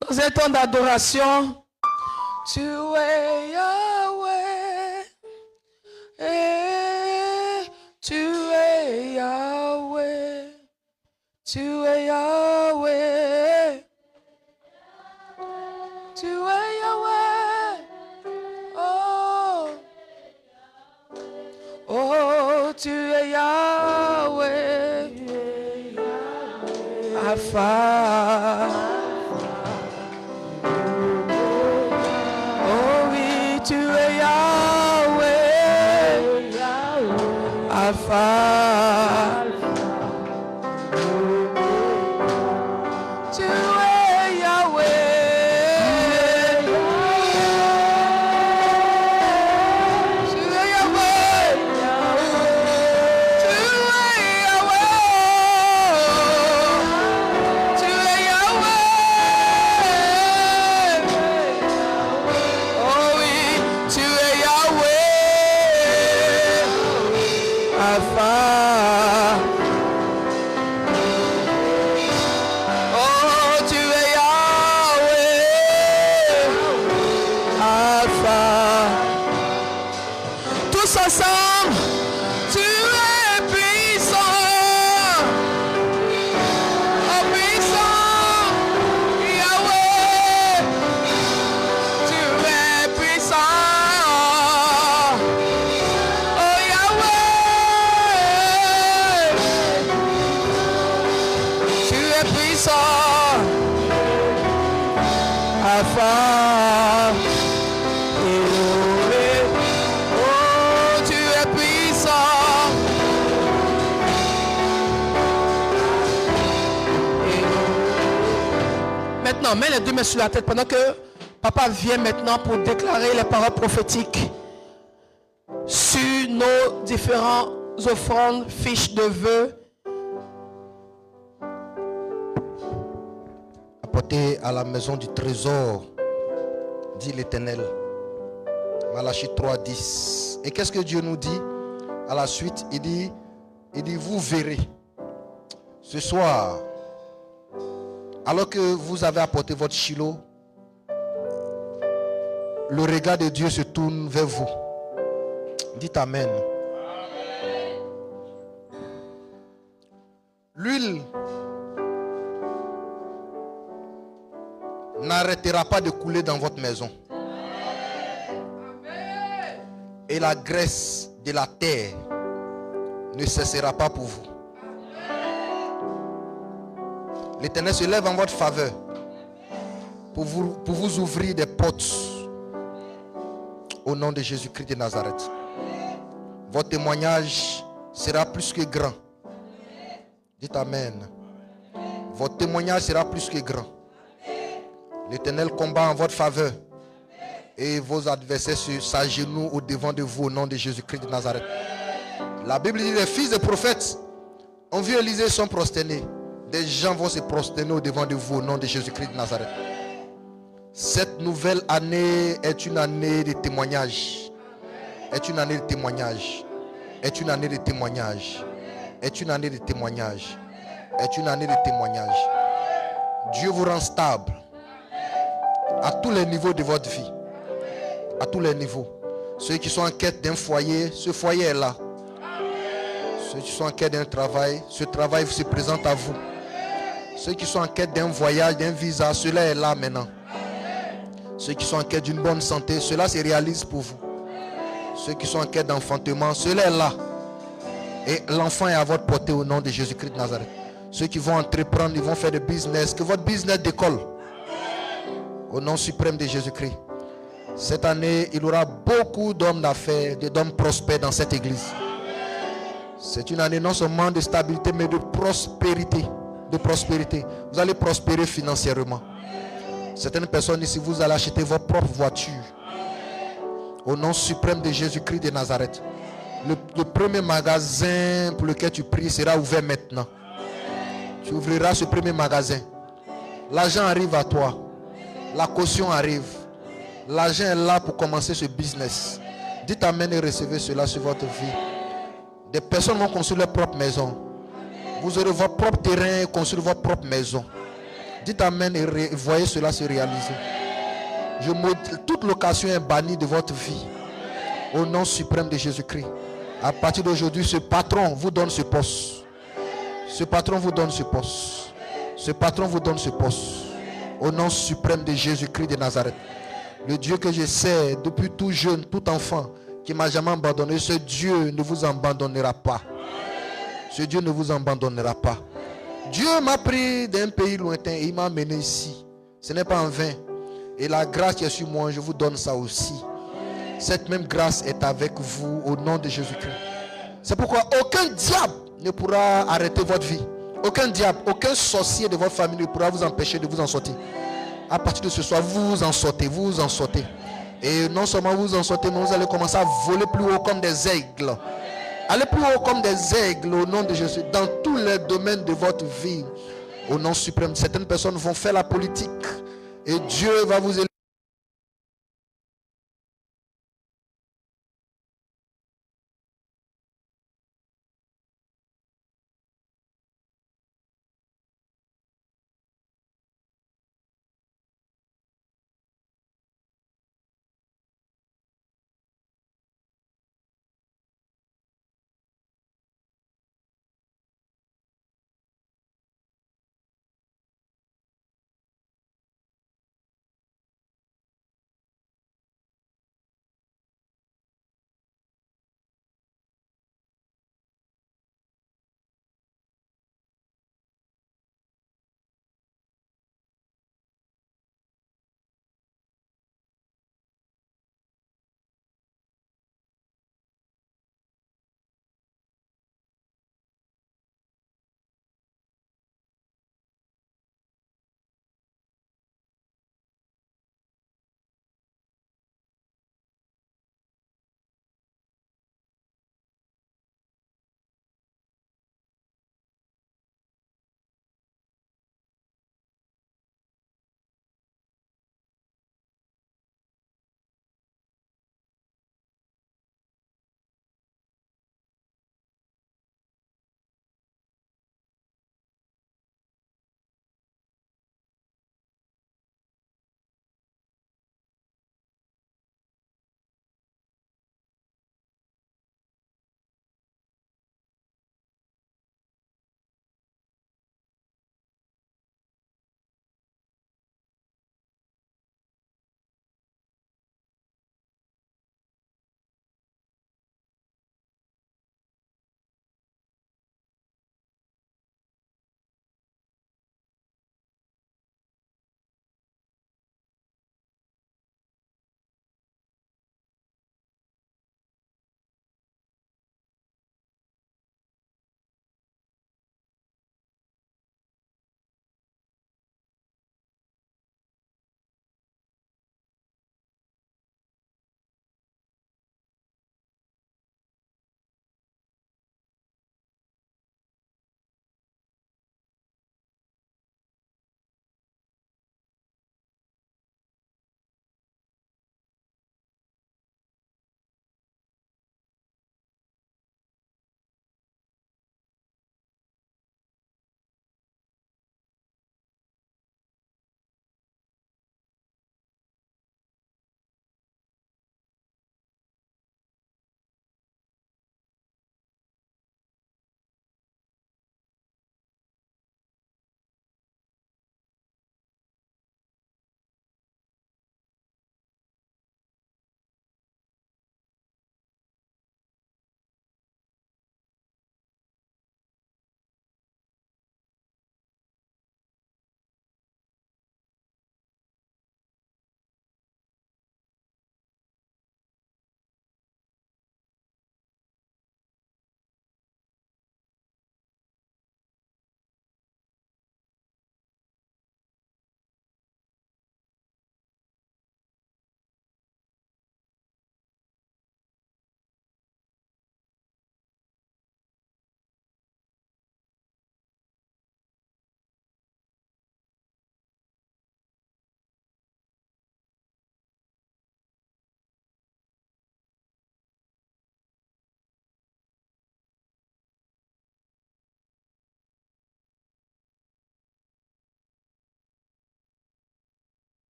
dans un temps d'adoration. Tu es Yahweh, tu es Yahweh, tu es Yahweh, tu es Yahweh, oh, oh, tu es Yahweh. Alpha. Oh oui, tu es Yahweh. Alpha. Tu es Yahweh. Tu es Yahweh. Tu es Yahweh. Tu es Yahweh. fort. Élevé. Oh, tu es puissant. Maintenant, mets les deux mains sur la tête pendant que papa vient maintenant pour déclarer les paroles prophétiques sur nos différentes offrandes, fiches de vœux. Apportez à la maison du trésor, dit l'Éternel. Malachie 3, 10. Et qu'est-ce que Dieu nous dit à la suite? Il dit, vous verrez ce soir, alors que vous avez apporté votre Shiloh, le regard de Dieu se tourne vers vous. Dites Amen. L'huile n'arrêtera pas de couler dans votre maison. Et la graisse de la terre ne cessera pas pour vous. L'Éternel se lève en votre faveur pour vous ouvrir des portes au nom de Jésus-Christ de Nazareth. Votre témoignage sera plus que grand. Dites Amen. Votre témoignage sera plus que grand. L'Éternel combat en votre faveur et vos adversaires s'agenouillent au devant de vous au nom de Jésus-Christ de Nazareth. La Bible dit les fils des prophètes ont vu Élisée sont prosternés. Des gens vont se prosterner au devant de vous au nom de Jésus-Christ de Nazareth. Cette nouvelle année est une année de témoignage. Est une année de témoignage. Est une année de témoignage. Est une année de témoignage. Est une année de témoignage. Dieu vous rend stable à tous les niveaux de votre vie. À tous les niveaux. Ceux qui sont en quête d'un foyer, ce foyer est là. Ceux qui sont en quête d'un travail, ce travail se présente à vous. Ceux qui sont en quête d'un voyage, d'un visa, cela est là maintenant. Ceux qui sont en quête d'une bonne santé, cela se réalise pour vous. Ceux qui sont en quête d'enfantement, cela est là. Et l'enfant est à votre portée au nom de Jésus-Christ de Nazareth. Ceux qui vont entreprendre, ils vont faire du business, que votre business décolle. Au nom suprême de Jésus-Christ. Cette année, il y aura beaucoup d'hommes d'affaires, d'hommes prospères dans cette église. C'est une année non seulement de stabilité, mais de prospérité. De prospérité. Vous allez prospérer financièrement. Certaines personnes ici, vous allez acheter votre propre voiture. Au nom suprême de Jésus-Christ de Nazareth. Le premier magasin pour lequel tu pries sera ouvert maintenant. Tu ouvriras ce premier magasin. L'argent arrive à toi. La caution arrive. L'argent est là pour commencer ce business. Dites Amen et recevez cela sur votre vie. Des personnes vont construire leur propre maison. Vous aurez votre propre terrain et construire votre propre maison. Dites Amen et voyez cela se réaliser. Toute location est bannie de votre vie. Au nom suprême de Jésus-Christ. À partir d'aujourd'hui, ce patron vous donne ce poste. Ce patron vous donne ce poste. Ce patron vous donne ce poste. Au nom suprême de Jésus-Christ de Nazareth. Le Dieu que je sais depuis tout jeune, tout enfant, qui ne m'a jamais abandonné, ce Dieu ne vous abandonnera pas. Ce Dieu ne vous abandonnera pas. Dieu m'a pris d'un pays lointain et il m'a amené ici. Ce n'est pas en vain. Et la grâce qui est sur moi, je vous donne ça aussi. Cette même grâce est avec vous au nom de Jésus-Christ. C'est pourquoi aucun diable ne pourra arrêter votre vie. Aucun diable, aucun sorcier de votre famille ne pourra vous empêcher de vous en sortir. À partir de ce soir, vous vous en sortez, vous vous en sortez. Et non seulement vous en sortez, mais vous allez commencer à voler plus haut comme des aigles. Allez plus haut comme des aigles au nom de Jésus. Dans tous les domaines de votre vie. Au nom suprême. Certaines personnes vont faire la politique. Et Dieu va vous élever.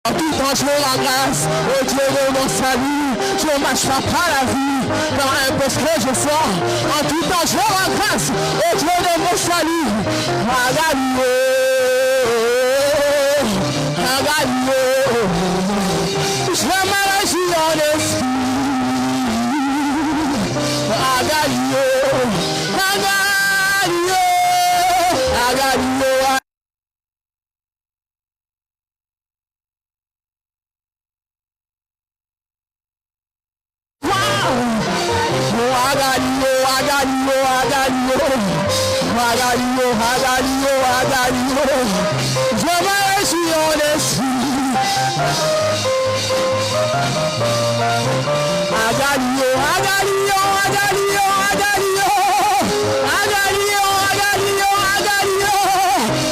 En tout temps, je rends grâce au Dieu de mon salut. Je ne marche pas la vie dans un poste que je sors. En tout temps, je rends grâce au Dieu de mon salut. Agalio, Agalio, je me réjouis en esprit. Agalio, Agalio, Agalio. Je me réjouis en esprit. Agalio, Agalio, Agalio, Agalio, Agalio, Agalio, Agalio.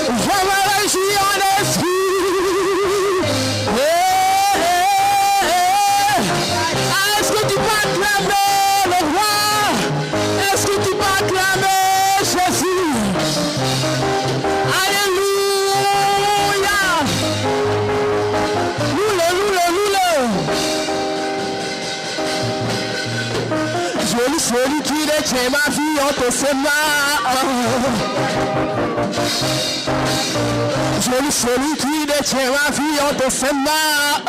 Je me réjouis en esprit. Est-ce que tu peux acclamer le roi? Est-ce que tu peux acclamer Jésus? Alléluia! Loule, loule, loule! Joli celui qui détient ma vie entre ses mains. Joli celui qui détient ma vie entre ses mains.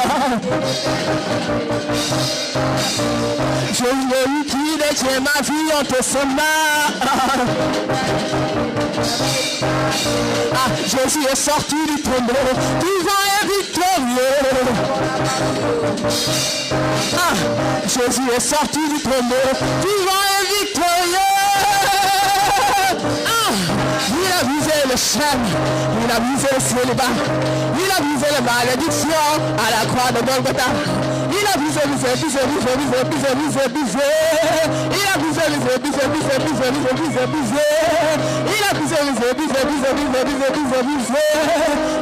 Joli qui détient ma vie entre ses mains. Ah, Jésus est sorti du tombeau, vivant et victorieux. Ah, Jésus est sorti du tombeau, vivant et victorieux. Ah, il a brisé le chêne, il a brisé le célibat, il a brisé la malédiction à la croix de Golgotha. Il a brisé, il a brisé,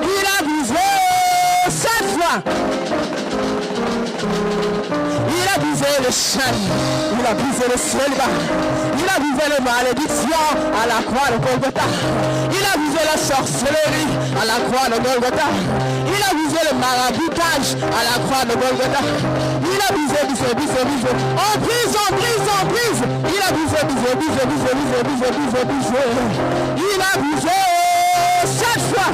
il a brisé 7 fois. Il a brisé le chêne, il a brisé le célibat, il a brisé la malédiction à la croix de Golgotha. Il a brisé la sorcellerie à la croix de Golgotha. Il a brisé le maraboutage à la croix de Golgotha. Il a brisé, en prise. Il a brisé, il a brisé 7 fois.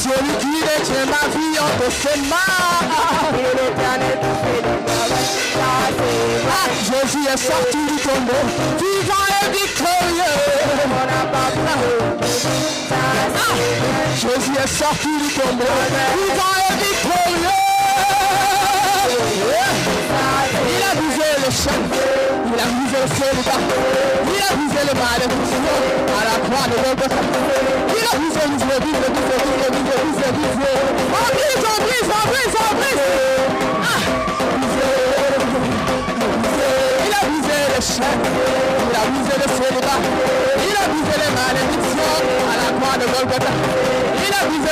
Celui qui détient ma vie entre ses mains. Ah, Jésus est sorti du tombeau, vivant et victorieux. Ah, Jésus est sorti du tombeau, vivant et victorieux. Il a brisé le chêne, il a brisé le célibat, il a brisé le malédiction à la croix de Golgotha. Il a brisé, en brise. Ah, il a brisé le chêne, il a brisé le célibat, il a brisé les malédictions à la croix de Golgotha. Il a brisé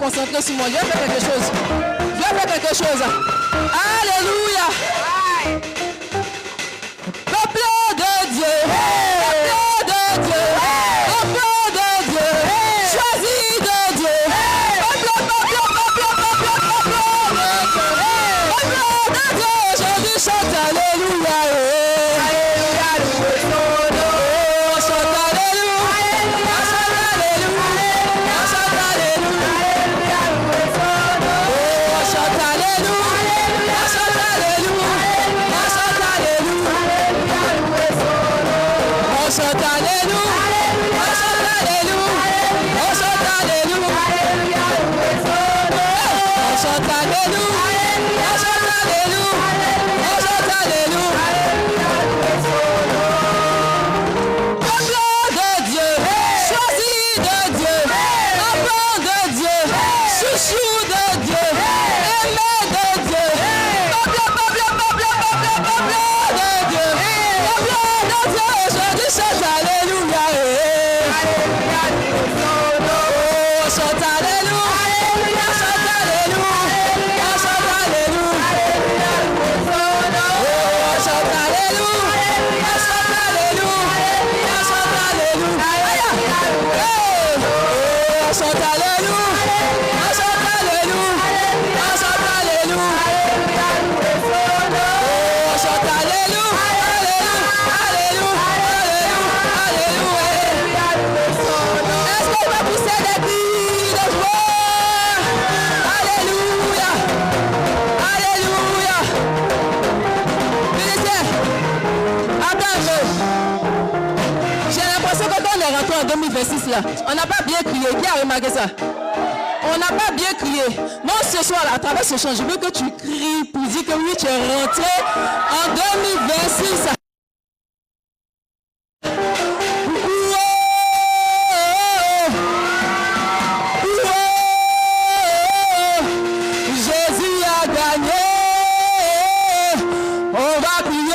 Concentré sur moi. Je vais faire quelque chose. Je vais faire quelque chose. Alléluia. Peuple de Dieu. Peuple de Dieu. Peuple de Dieu. Choisi de Dieu. Peuple de Dieu. Aujourd'hui chante Alléluia. Alléluia. 26 là. On n'a pas bien crié. Qui a remarqué ça? On n'a pas bien crié. Non, ce soir, à travers ce chant, je veux que tu cries pour dire que oui, tu es rentré en 2026. Jésus a gagné. On va crier.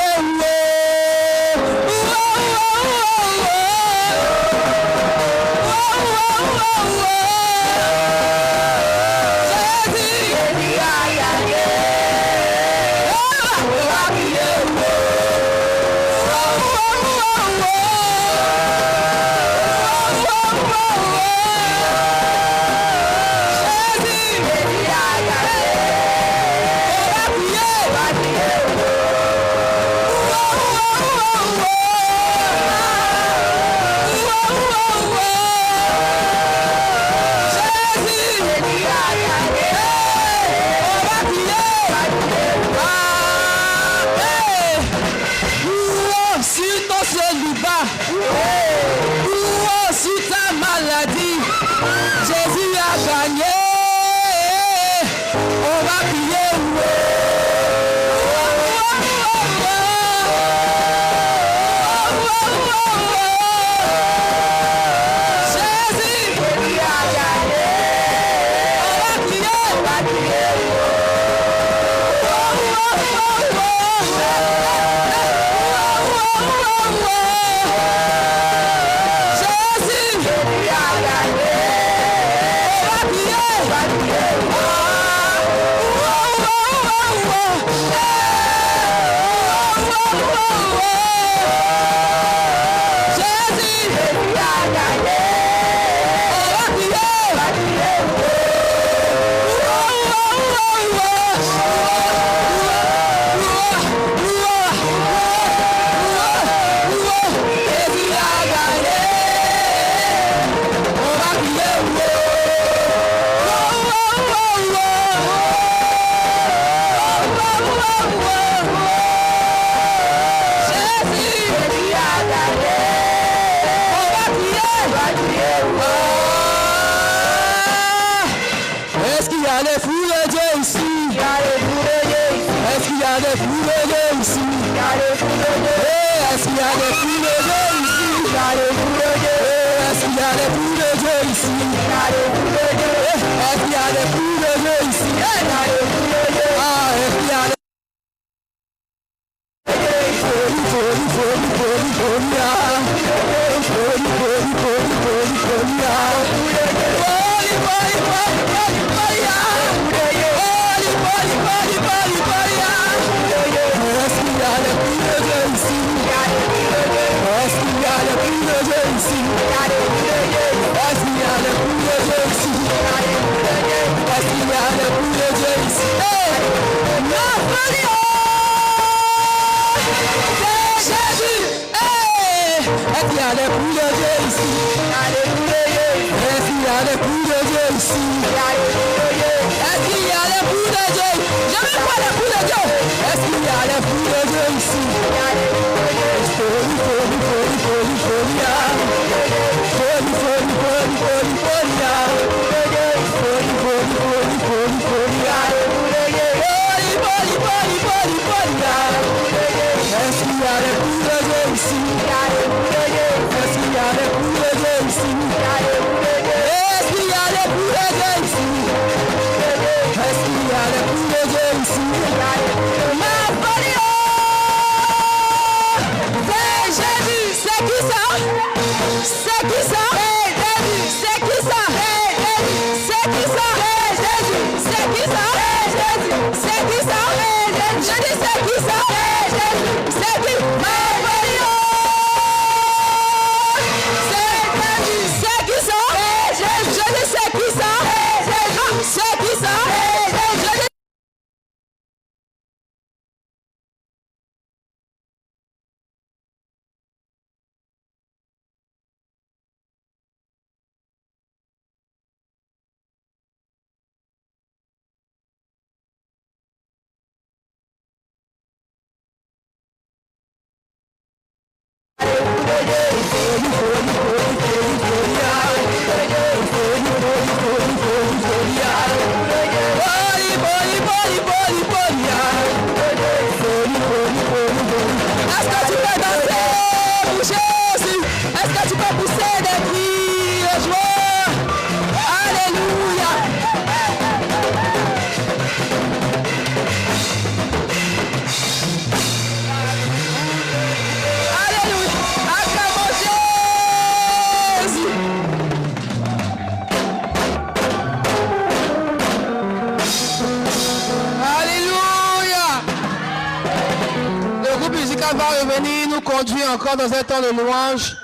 va revenir nous conduire encore dans un temps de louange.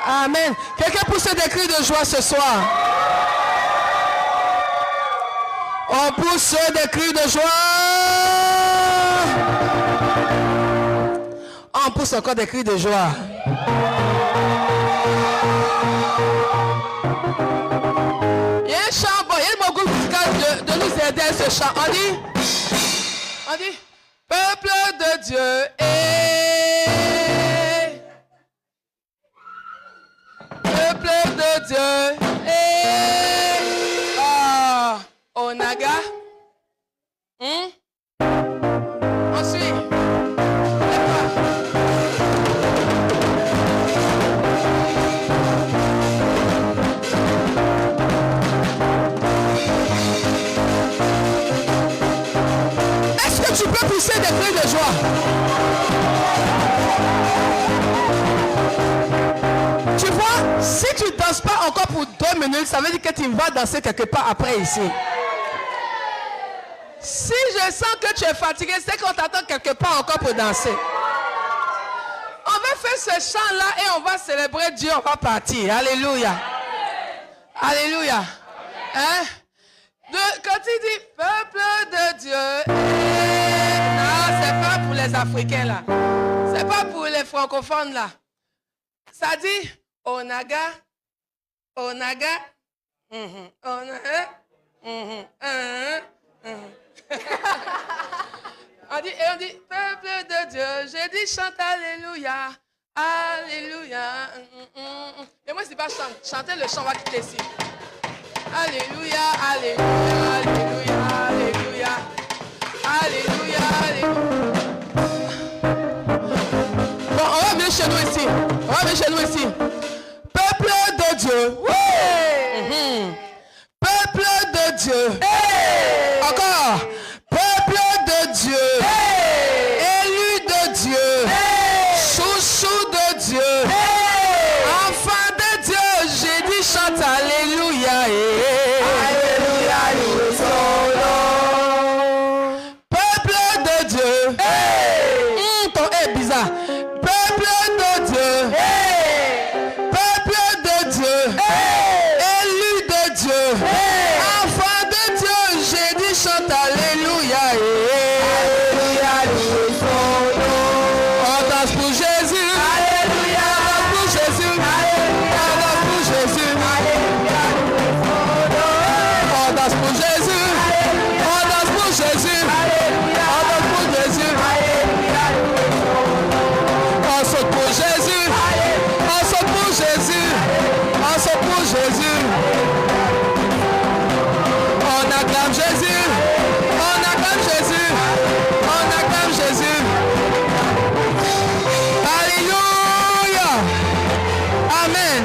Amen. Quelqu'un pousse des cris de joie ce soir. On pousse des cris de joie. On pousse encore des cris de joie. Il y a un chant, bon, il y a mon groupe musical de nous aider à ce chant. On dit, peuple de Dieu, peuple de Dieu, Onaga. Ensuite, est-ce que tu peux pousser des cris de joie? Tu vois, si tu ne danses pas encore pour 2 minutes, ça veut dire que tu vas danser quelque part après ici. Si je sens que tu es fatigué, c'est qu'on t'attend quelque part encore pour danser. On va faire ce chant-là et on va célébrer Dieu, on va partir. Alléluia. Alléluia. Hein? Quand il dit peuple de Dieu, non, c'est pas pour les Africains là. C'est pas pour les francophones là. Ça dit Onaga, Onaga, on dit peuple de Dieu, j'ai dit chante alléluia, alléluia. Et moi c'est pas chanter le chant, on va quitter ici. Alléluia, alléluia, alléluia, alléluia, alléluia, alléluia. Bon, on va venir chez nous ici. On va venir chez nous ici. Peuple de Dieu. Oui. Peuple de Dieu. Hey. Encore. Peuple de Dieu. Hey. Élu de Dieu. Hey. Chouchou de Dieu. Hey. Enfant de Dieu. J'ai dit chante alléluia. Hey. Alléluia. Loué son nom. Peuple de Dieu. Hey. Ton est bizarre. Peuple de Dieu. Hey. Peuple de Dieu. Hey. Élu de Dieu. Hey. Enfant de Dieu, j'ai dit chante alléluia. Alléluia, loué son nom. On danse pour Jésus. Alléluia. On danse pour Jésus. Alléluia. On danse pour Jésus. Alléluia, loué son nom. On danse pour Jésus. Alléluia. On danse pour Jésus. Alléluia. On danse pour Jésus. Alléluia, loué son nom. On saute pour Jésus. Alléluia. On saute pour Jésus. Alléluia. On saute pour Jésus. On acclame Jésus. On acclame Jésus. On acclame Jésus. Alléluia. Amen.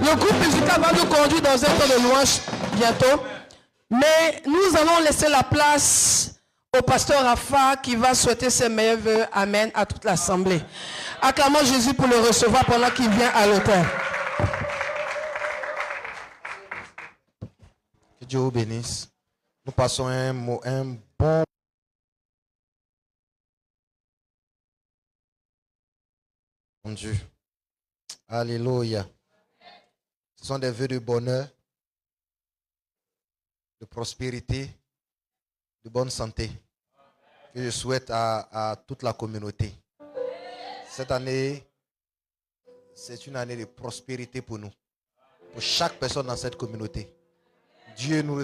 Le groupe musical va nous conduire dans un temps de louange bientôt. Mais nous allons laisser la place au pasteur Rafa qui va souhaiter ses meilleurs vœux. Amen à toute l'assemblée. Acclamons Jésus pour le recevoir pendant qu'il vient à l'autel. Que Dieu vous bénisse. Nous passons un bon mon Dieu. Alléluia. Ce sont des vœux de bonheur, de prospérité, de bonne santé que je souhaite à toute la communauté. Cette année, c'est une année de prospérité pour nous, pour chaque personne dans cette communauté. Dieu nous